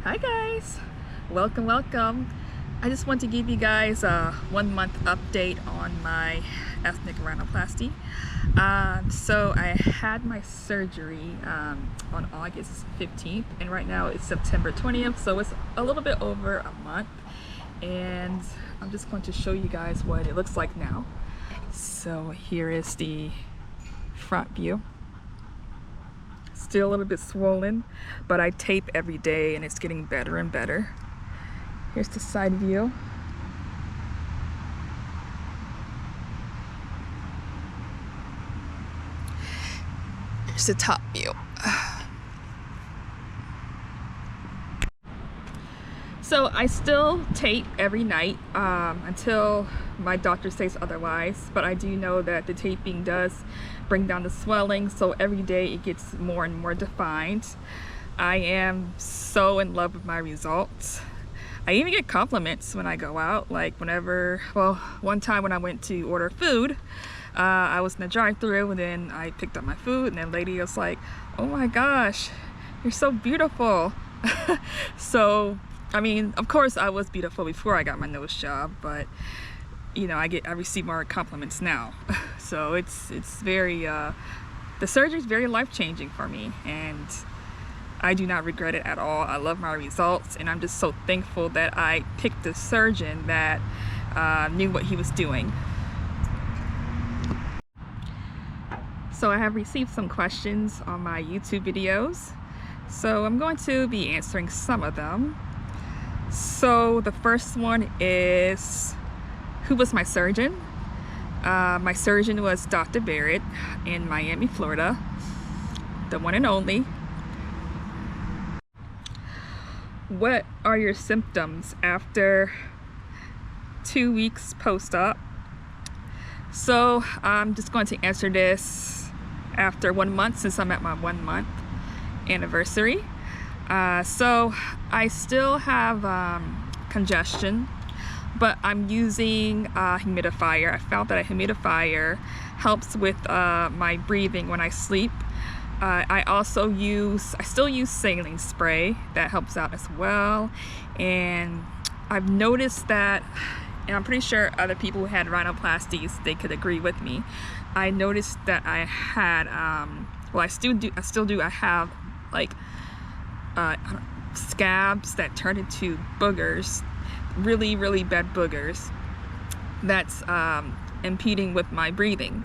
Hi guys, welcome. I just want to give you guys a 1 month update on my ethnic rhinoplasty. So I had my surgery on August 15th, and right now it's September 20th, so it's a little bit over a month, and I'm just going to show you guys what it looks like now. So here is the front view. Still a little bit swollen, but I tape every day and it's getting better and better. Here's the side view. Here's the top view. So I still tape every night until my doctor says otherwise, but I do know that the taping does bring down the swelling, so every day it gets more and more defined. I am so in love with my results. I even get compliments when I go out, like one time when I went to order food, I was in the drive-thru and then I picked up my food and the lady was like, "Oh my gosh, you're so beautiful." So I mean, of course I was beautiful before I got my nose job, but you know, I receive more compliments now. So it's very the surgery is very life-changing for me, and I do not regret it at all. I love my results, and I'm just so thankful that I picked a surgeon that knew what he was doing. So I have received some questions on my YouTube videos, so I'm going to be answering some of them. So the first one is, who was my surgeon? My surgeon was Dr. Barrett in Miami, Florida, the one and only. What are your symptoms after 2 weeks post-op? So I'm just going to answer this after 1 month, since I'm at my 1 month anniversary. So I still have congestion, but I'm using a humidifier. I found that a humidifier helps with my breathing when I sleep. I still use saline spray. That helps out as well. And I've noticed that, and I'm pretty sure other people who had rhinoplasties, they could agree with me. I noticed that I had, I still do. I have like scabs that turn into boogers, really bad boogers, that's impeding with my breathing.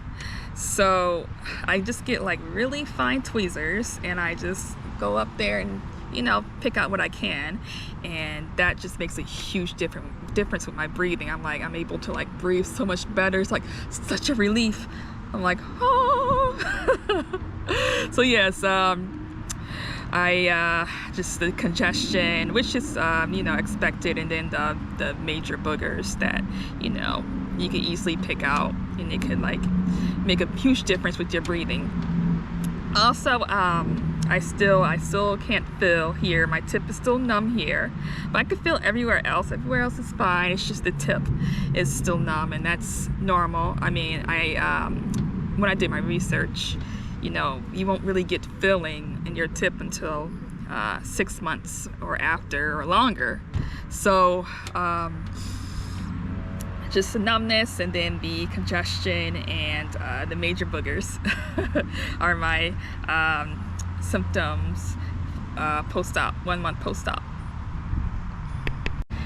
So I just get like really fine tweezers and I just go up there and, you know, pick out what I can, and that just makes a huge difference with my breathing. I'm able to like breathe so much better. It's like such a relief. I'm like, oh. So yes, just the congestion, which is expected, and then the major boogers that you can easily pick out, and it could like make a huge difference with your breathing. Also, I still can't feel here. My tip is still numb here, but I can feel everywhere else. Everywhere else is fine. It's just the tip is still numb, and that's normal. I mean, when I did my research, you won't really get feeling in your tip until 6 months or after or longer. So just the numbness and then the congestion and the major boogers are my symptoms post-op, 1 month post-op.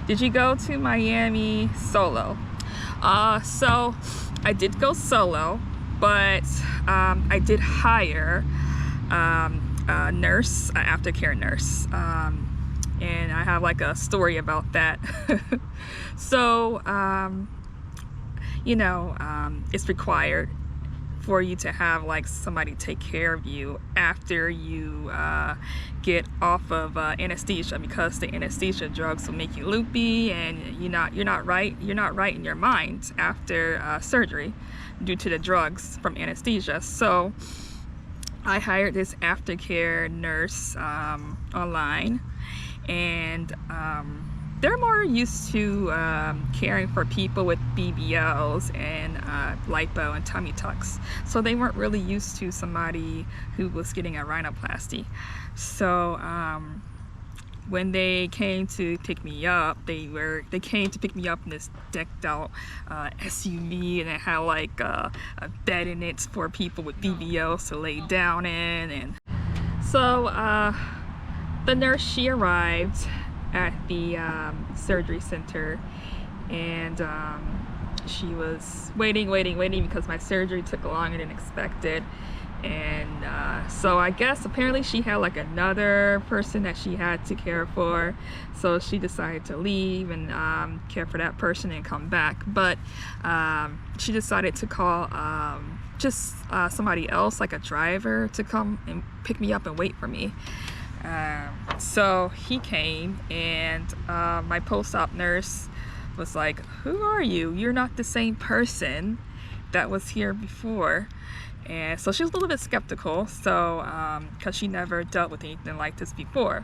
Did you go to Miami solo? So I did go solo, but I did hire a nurse, an aftercare nurse, and I have like a story about that. So it's required for you to have like somebody take care of you after you get off of anesthesia, because the anesthesia drugs will make you loopy, and you're not right in your mind after surgery due to the drugs from anesthesia. So I hired this aftercare nurse online, and they're more used to caring for people with BBLs and lipo and tummy tucks, so they weren't really used to somebody who was getting a rhinoplasty. So when they came to pick me up, they came to pick me up in this decked out SUV, and it had like a bed in it for people with BBLs to lay down in. And so the nurse, she arrived at the surgery center, and she was waiting because my surgery took longer than expected. And so I guess apparently she had like another person that she had to care for, so she decided to leave and care for that person and come back. But she decided to call just somebody else, like a driver, to come and pick me up and wait for me. So he came, and my post-op nurse was like, "Who are you? You're not the same person that was here before." And so she was a little bit skeptical, so because she never dealt with anything like this before.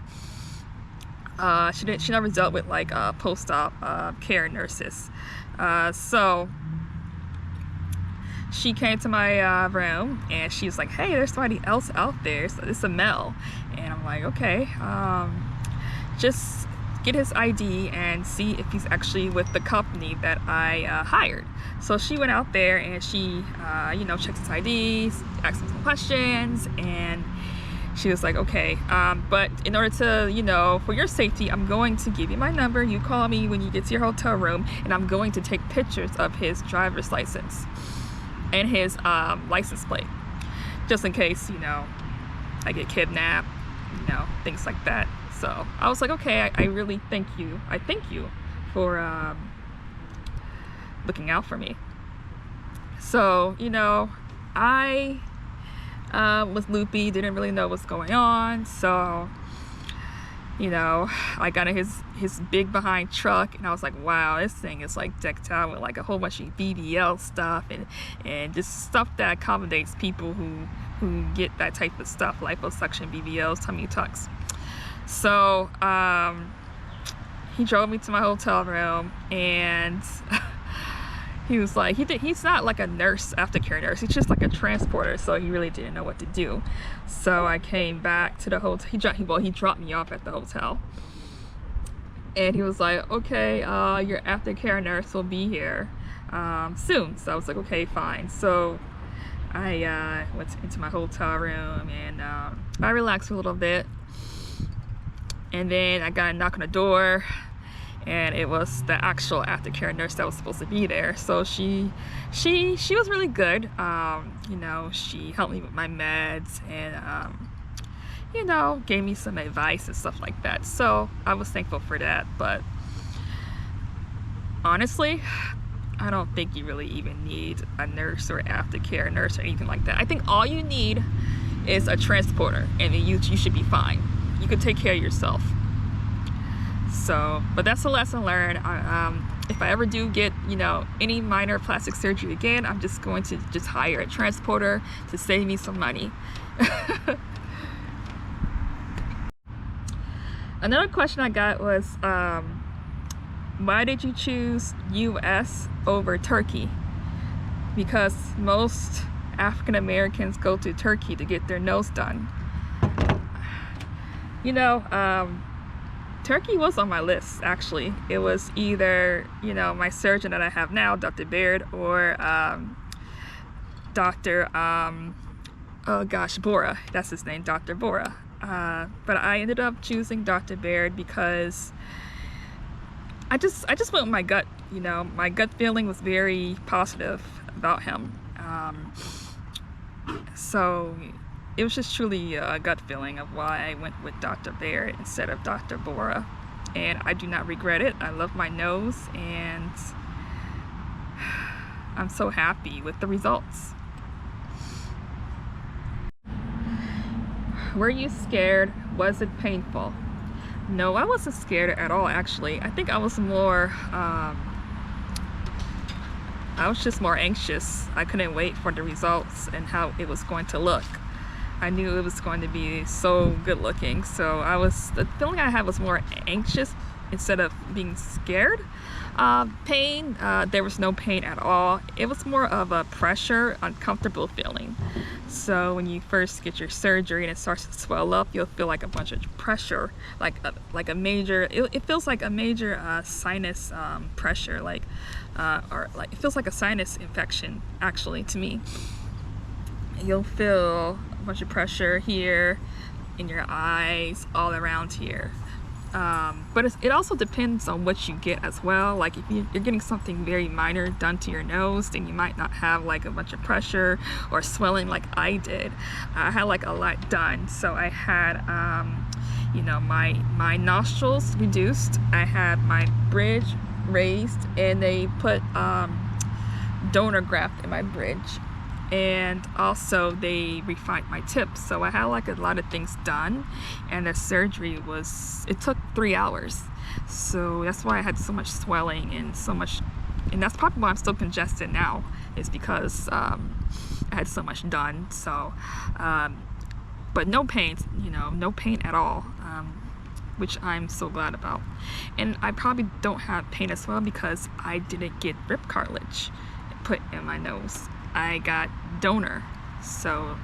She never dealt with like post-op care nurses. So she came to my room, and she was like, "Hey, there's somebody else out there. So it's a male." And I'm like, "Okay, just get his ID and see if he's actually with the company that I hired." So she went out there, and she checked his ID, asked him some questions, and she was like, "Okay, but in order to, for your safety, I'm going to give you my number. You call me when you get to your hotel room, and I'm going to take pictures of his driver's license and his license plate, just in case, I get kidnapped, things like that." So I was like, "Okay, I really thank you. I thank you for looking out for me." So, I was loopy, didn't really know what's going on. So, I got in his big behind truck, and I was like, wow, this thing is like decked out with like a whole bunch of BBL stuff and just stuff that accommodates people who get that type of stuff, liposuction, BBLs, tummy tucks. So he drove me to my hotel room, and he was like, he's not like a nurse, aftercare nurse, he's just like a transporter, so he really didn't know what to do. So I came back to the hotel. He dropped me off at the hotel, and he was like, "Okay, your aftercare nurse will be here soon." So I was like, "Okay, fine." So I went into my hotel room, and I relaxed a little bit. And then I got a knock on the door, and it was the actual aftercare nurse that was supposed to be there. So she was really good. She helped me with my meds, and gave me some advice and stuff like that. So I was thankful for that. But honestly, I don't think you really even need a nurse or aftercare nurse or anything like that. I think all you need is a transporter, and you should be fine. You could take care of yourself. So, but that's a lesson learned. If I ever do get, any minor plastic surgery again, I'm just going to just hire a transporter to save me some money. Another question I got was, why did you choose US over Turkey? Because most African Americans go to Turkey to get their nose done. Turkey was on my list, actually. It was either, my surgeon that I have now, Dr. Baird, or Dr. Bora. That's his name, Dr. Bora. But I ended up choosing Dr. Baird because I just went with my gut. My gut feeling was very positive about him. So it was just truly a gut feeling of why I went with Dr. Baird instead of Dr. Bora. And I do not regret it. I love my nose, and I'm so happy with the results. Were you scared? Was it painful? No, I wasn't scared at all, actually. I think I was more, I was just more anxious. I couldn't wait for the results and how it was going to look. I knew it was going to be so good looking. So the feeling I had was more anxious instead of being scared. Pain, there was no pain at all. It was more of a pressure, uncomfortable feeling. So when you first get your surgery and it starts to swell up, you'll feel like a bunch of pressure, like a major, it feels like a major sinus pressure, or it feels like a sinus infection, actually, to me. You'll feel a bunch of pressure here, in your eyes, all around here. But it also depends on what you get as well. Like if you're getting something very minor done to your nose, then you might not have like a bunch of pressure or swelling like I did. I had like a lot done. So I had, you know, my nostrils reduced. I had my bridge raised, and they put donor graft in my bridge. And also they refined my tips. So I had like a lot of things done, and the surgery it took 3 hours. So that's why I had so much swelling and so much, and that's probably why I'm still congested now, is because I had so much done. So but no pain, you know, no pain at all, which I'm so glad about. And I probably don't have pain as well because I didn't get rib cartilage put in my nose. I got donor, so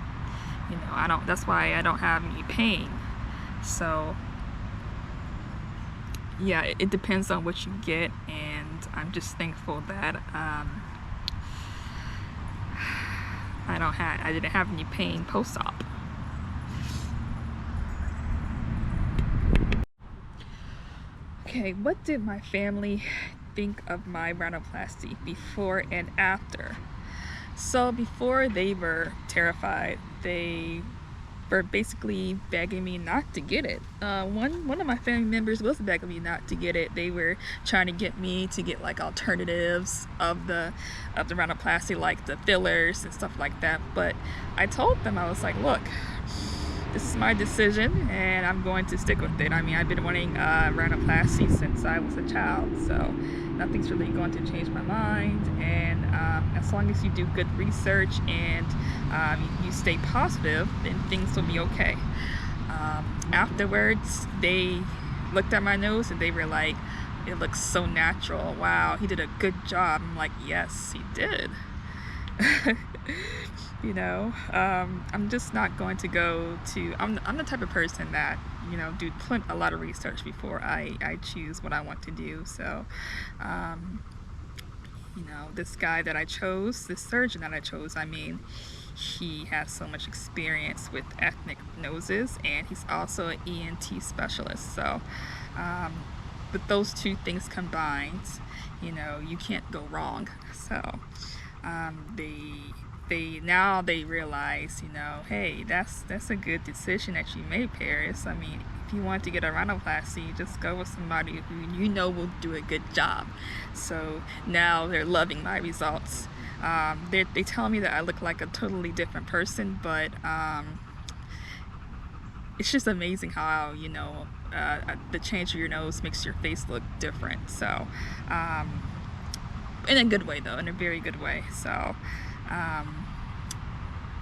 you know, that's why I don't have any pain. So yeah, it depends on what you get, and I'm just thankful that I didn't have any pain post-op. Okay, what did my family think of my rhinoplasty before and after? So before, they were terrified. They were basically begging me not to get it. One of my family members was begging me not to get it. They were trying to get me to get like alternatives of the rhinoplasty, like the fillers and stuff like that. But I told them, I was like, look, this is my decision and I'm going to stick with it. I mean, I've been wanting rhinoplasty since I was a child, so nothing's really going to change my mind. And as long as you do good research and you stay positive, then things will be okay. Afterwards, they looked at my nose and they were like, it looks so natural. Wow, he did a good job. I'm like, yes, he did. You know, I'm just not going to go to, I'm the type of person that, you know, do a lot of research before I choose what I want to do. So, you know, this guy that I chose, this surgeon that I chose, I mean, he has so much experience with ethnic noses, and he's also an ENT specialist. So, with those two things combined, you know, you can't go wrong. So, now they realize, you know, hey, that's a good decision that you made, Paris. I mean, if you want to get a rhinoplasty, just go with somebody who you know will do a good job. So now they're loving my results. They tell me that I look like a totally different person, but it's just amazing how, you know, the change of your nose makes your face look different. So in a good way, though, in a very good way. So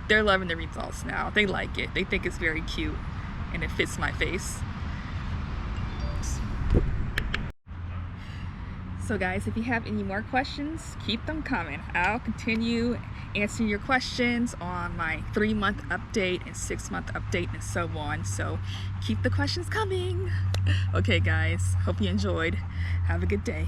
they're loving the results now. They like it. They think it's very cute and it fits my face. So guys, if you have any more questions, keep them coming. I'll continue answering your questions on my 3-month update and 6-month update and so on. So keep the questions coming. Okay guys, hope you enjoyed. Have a good day.